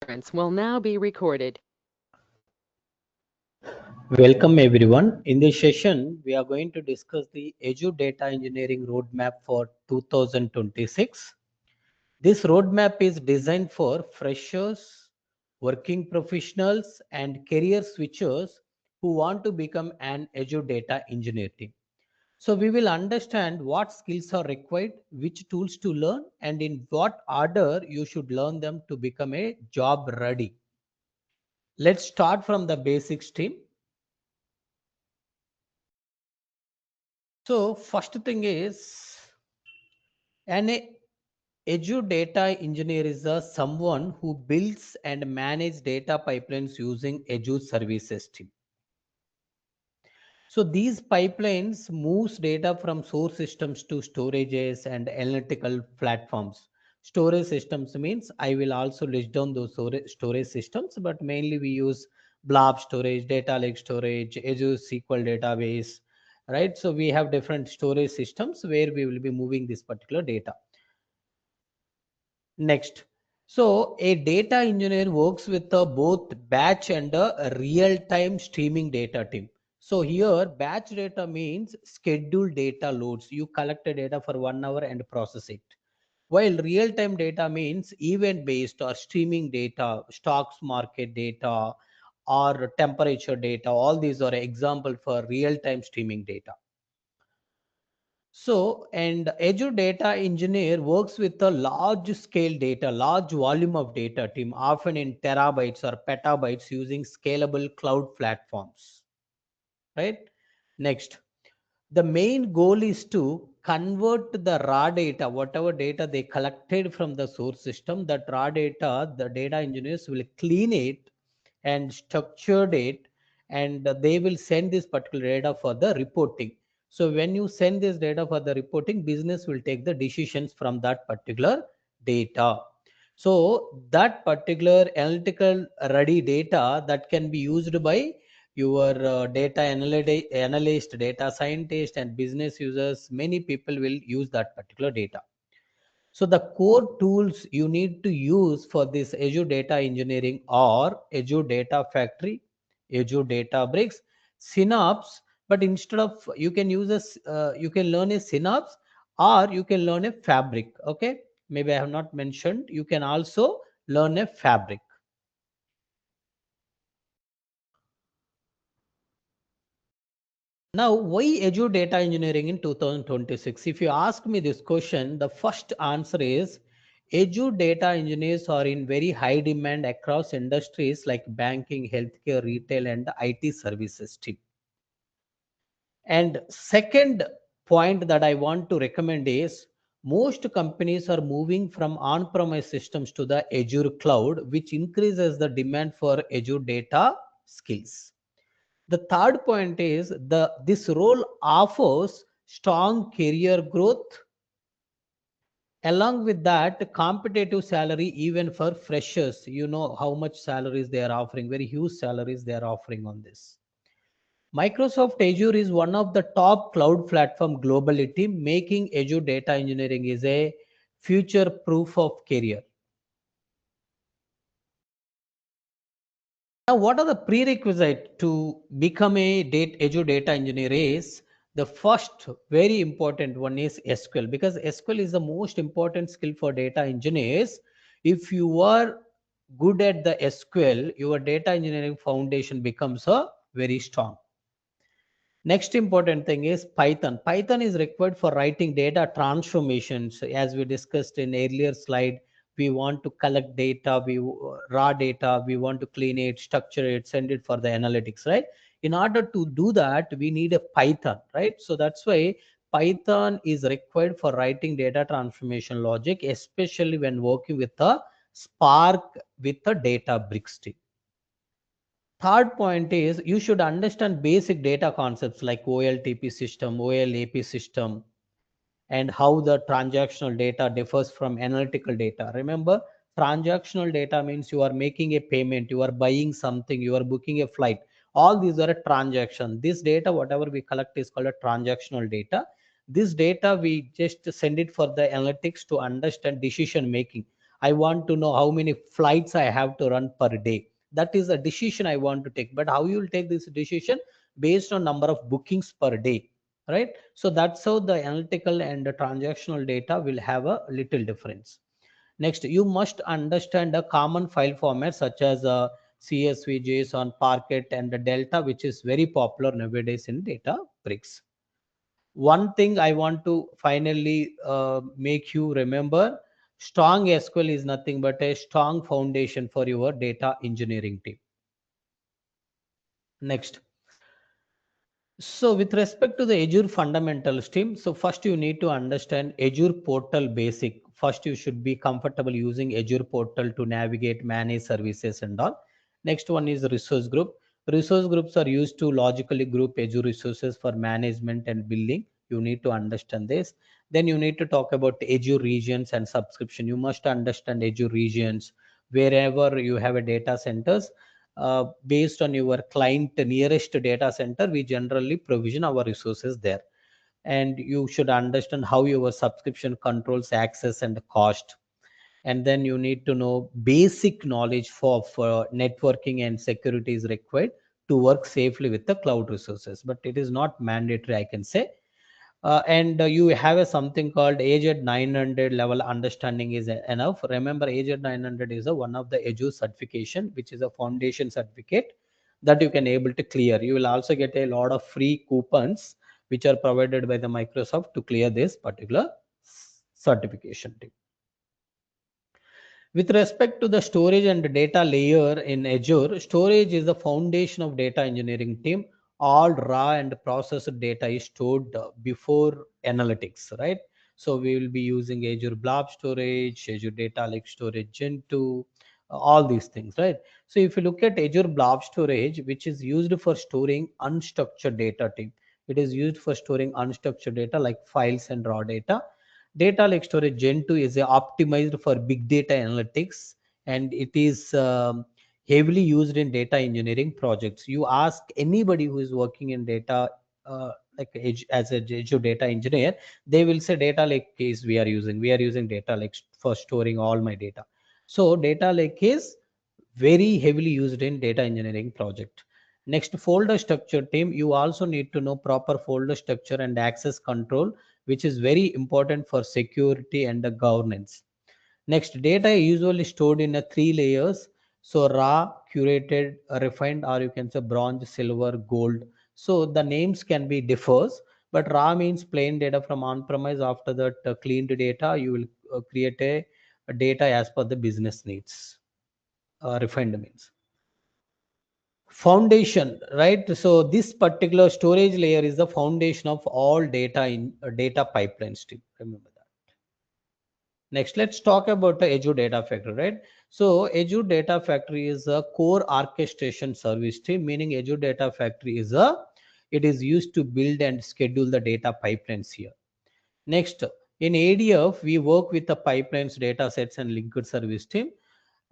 conference will now be recorded. Welcome everyone. In this session, we are going to discuss the Azure Data Engineering Roadmap for 2026. This roadmap is designed for freshers, working professionals, and career switchers who want to become an Azure Data Engineer team. So we will understand what skills are required, which tools to learn, and in what order you should learn them to become a job ready. Let's start from the basics team. So first thing is an Azure Data Engineer is someone who builds and manages data pipelines using Azure Services team. So these pipelines moves data from source systems to storages and analytical platforms. Storage systems means I will also list down those storage systems, but mainly we use blob storage, data lake storage, Azure SQL database, right? So we have different storage systems where we will be moving this particular data. Next, so a data engineer works with both batch and a real-time streaming data team. So here batch data means scheduled data loads. You collect the data for 1 hour and process it. While real-time data means event-based or streaming data, stocks market data or temperature data. All these are example for real-time streaming data. So, and Azure Data Engineer works with a large scale data, large volume of data team, often in terabytes or petabytes using scalable cloud platforms. Right? Next, the main goal is to convert the raw data, whatever data they collected from the source system, that raw data, the data engineers will clean it and structured it, and they will send this particular data for the reporting. So when you send this data for the reporting, business will take the decisions from that particular data. So that particular analytical ready data that can be used by your data analyst, data scientist, and business users, many people will use that particular data. So the core tools you need to use for this Azure Data Engineering are Azure Data Factory, Azure Databricks, Synapse. But instead of you can use you can learn a Synapse or you can learn a Fabric. Okay, maybe I have not mentioned. You can also learn a Fabric. Now, why Azure Data Engineering in 2026? If you ask me this question, the first answer is Azure Data Engineers are in very high demand across industries like banking, healthcare, retail, and IT services team. And second point that I want to recommend is most companies are moving from on-premise systems to the Azure cloud, which increases the demand for Azure data skills. The third point is this role offers strong career growth. Along with that, competitive salary even for freshers. You know how much salaries they are offering, very huge salaries they are offering on this. Microsoft Azure is one of the top cloud platform globally, making Azure data engineering is a future proof of career. Now, what are the prerequisites to become a Azure data engineer is the first very important one is SQL, because SQL is the most important skill for data engineers. If you are good at the SQL, your data engineering foundation becomes a very strong. Next important thing is Python. Python is required for writing data transformations. As we discussed in earlier slide, we want to collect data, raw data, we want to clean it, structure it, send it for the analytics, right? In order to do that, we need a Python, right? So that's why Python is required for writing data transformation logic, especially when working with a Spark with a Databricks team. Third point is you should understand basic data concepts like OLTP system, OLAP system, and how the transactional data differs from analytical data. Remember, transactional data means you are making a payment, you are buying something, you are booking a flight. All these are a transaction. This data, whatever we collect, is called a transactional data. This data we just send it for the analytics to understand decision making. I want to know how many flights I have to run per day. That is a decision I want to take. But how you will take this decision? Based on number of bookings per day, right? So that's how the analytical and the transactional data will have a little difference. Next, you must understand a common file format such as CSV, JSON, Parquet, and the Delta, which is very popular nowadays in Databricks. One thing I want to finally make you remember: strong SQL is nothing but a strong foundation for your data engineering team. Next, so with respect to the Azure fundamentals team, so first you need to understand Azure portal basic. First you should be comfortable using Azure portal to navigate, manage services and all. Next one is resource group. Resource groups are used to logically group Azure resources for management and building. You need to understand this. Then you need to talk about Azure regions and subscription. You must understand Azure regions. Wherever you have a data centers, based on your client nearest data center, we generally provision our resources there. And you should understand how your subscription controls access and cost. And then you need to know basic knowledge for networking and security is required to work safely with the cloud resources, but it is not mandatory, I can say. And you have a something called AZ 900 level understanding is enough. Remember, AZ 900 is a one of the Azure certification, which is a foundation certificate that you can able to clear. You will also get a lot of free coupons which are provided by the Microsoft to clear this particular certification. With respect to the storage and data layer in Azure, storage is the foundation of data engineering team. All raw and processed data is stored before analytics, right? So we will be using Azure Blob Storage, Azure Data Lake Storage Gen 2, all these things, right? So if you look at Azure Blob Storage, which is used for storing unstructured data team, it is used for storing unstructured data like files and raw data. Data Lake Storage Gen 2 is optimized for big data analytics, and it is heavily used in data engineering projects. You ask anybody who is working in data, as a Azure data engineer, they will say data lake is we are using data lake for storing all my data. So data lake is very heavily used in data engineering project. Next, folder structure team, you also need to know proper folder structure and access control, which is very important for security and the governance. Next, data is usually stored in a three layers. So raw, curated, refined, or you can say bronze, silver, gold. So the names can be differs, but raw means plain data from on-premise. After that, cleaned data, you will create a data as per the business needs. Refined means foundation, right? So this particular storage layer is the foundation of all data in data pipelines team. Remember that. Next, let's talk about the Azure Data Factory, right? So Azure Data Factory is a core orchestration service team, meaning Azure Data Factory is it is used to build and schedule the data pipelines here. Next, in ADF, we work with the pipelines, data sets, and linked service team.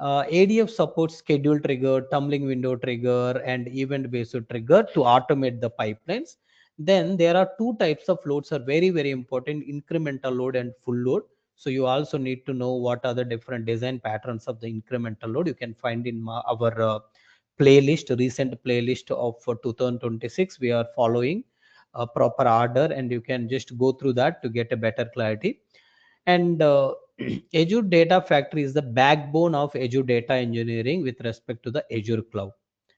ADF supports schedule trigger, tumbling window trigger, and event based trigger to automate the pipelines. Then there are two types of loads are very very important: incremental load and full load. So you also need to know what are the different design patterns of the incremental load. You can find in our playlist, recent playlist of for 2026. We are following a proper order, and you can just go through that to get a better clarity. And Azure Data Factory is the backbone of Azure Data Engineering with respect to the Azure cloud.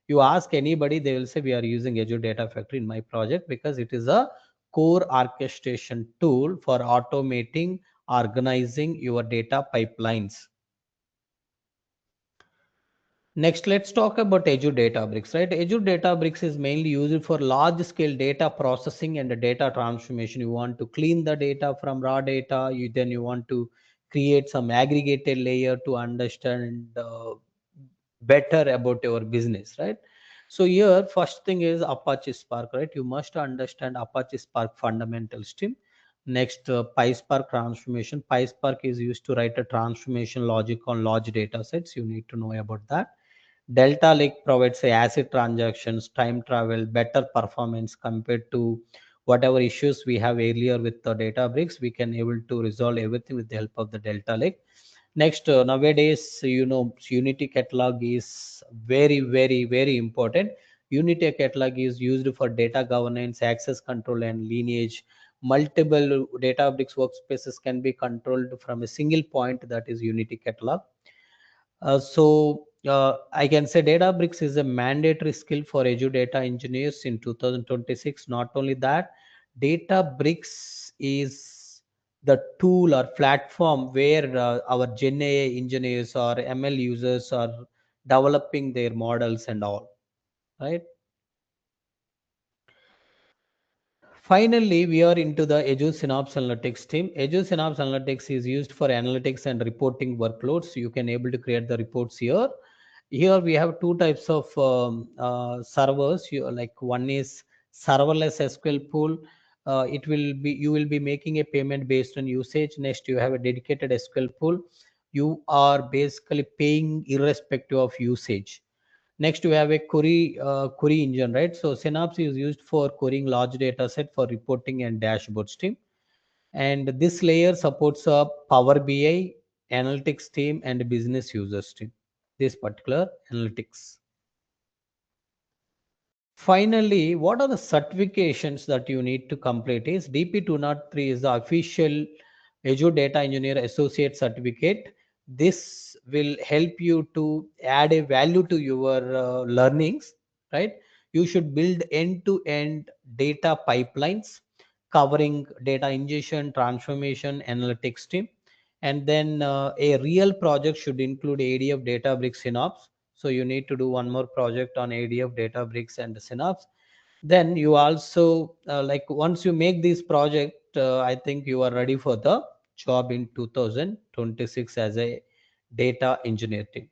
You ask anybody, they will say we are using Azure Data Factory in my project because it is a core orchestration tool for automating, organizing your data pipelines. Next, let's talk about Azure Databricks, right? Azure Databricks is mainly used for large scale data processing and data transformation. You want to clean the data from raw data, then you want to create some aggregated layer to understand better about your business, right? So here, first thing is Apache Spark, right? You must understand Apache Spark fundamentals team. Next, PySpark transformation. PySpark is used to write a transformation logic on large data sets. You need to know about that. Delta Lake provides say asset transactions, time travel, better performance compared to whatever issues we have earlier with the Databricks. We can able to resolve everything with the help of the Delta Lake. Next, nowadays, Unity catalog is very, very, very important. Unity catalog is used for data governance, access control, and lineage. Multiple Databricks workspaces can be controlled from a single point, that is Unity catalog. I can say Databricks is a mandatory skill for Azure data engineers in 2026. Not only that, Databricks is the tool or platform where our Gen AI engineers or ML users are developing their models and all, right? Finally, we are into the Azure Synapse Analytics team. Azure Synapse Analytics is used for analytics and reporting workloads. You can able to create the reports here. Here we have two types of servers. Like one is serverless SQL pool. It will be you will be making a payment based on usage. Next, you have a dedicated SQL pool. You are basically paying irrespective of usage. Next, we have a query engine, right? So Synapse is used for querying large data set for reporting and dashboards team. And this layer supports a Power BI, analytics team, and business users team. This particular analytics. Finally, what are the certifications that you need to complete? Is DP203 is the official Azure Data Engineer Associate Certificate. This will help you to add a value to your learnings, right? You should build end-to-end data pipelines covering data ingestion, transformation, analytics team. And then a real project should include ADF Databricks Synapse. So you need to do one more project on ADF Databricks and Synapse. Then you also like once you make this project, I think you are ready for the job in 2026 as a data engineer team.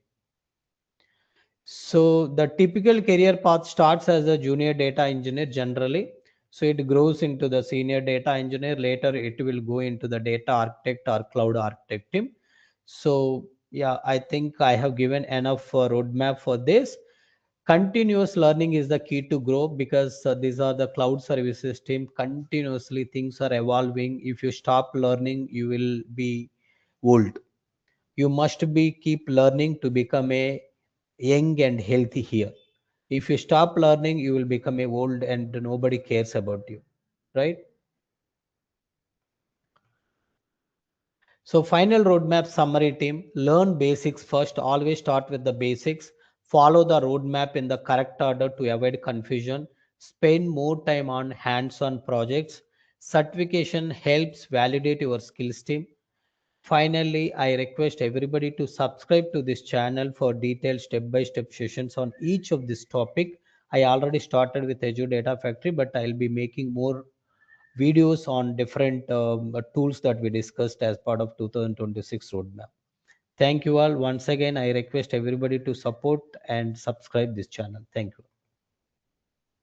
So the typical career path starts as a junior data engineer generally. So it grows into the senior data engineer. Later, it will go into the data architect or cloud architect team. So yeah, I think I have given enough roadmap for this. Continuous learning is the key to grow because these are the cloud services team. Continuously, things are evolving. If you stop learning, you will be old. You must be keep learning to become a young and healthy here. If you stop learning, you will become a old and nobody cares about you, right? So final roadmap summary team, learn basics first. Always start with the basics. Follow the roadmap in the correct order to avoid confusion. Spend more time on hands-on projects. Certification helps validate your skills team. Finally, I request everybody to subscribe to this channel for detailed step-by-step sessions on each of this topic. I already started with Azure Data Factory, but I'll be making more videos on different tools that we discussed as part of 2026 roadmap. Thank you all. Once again, I request everybody to support and subscribe this channel. Thank you.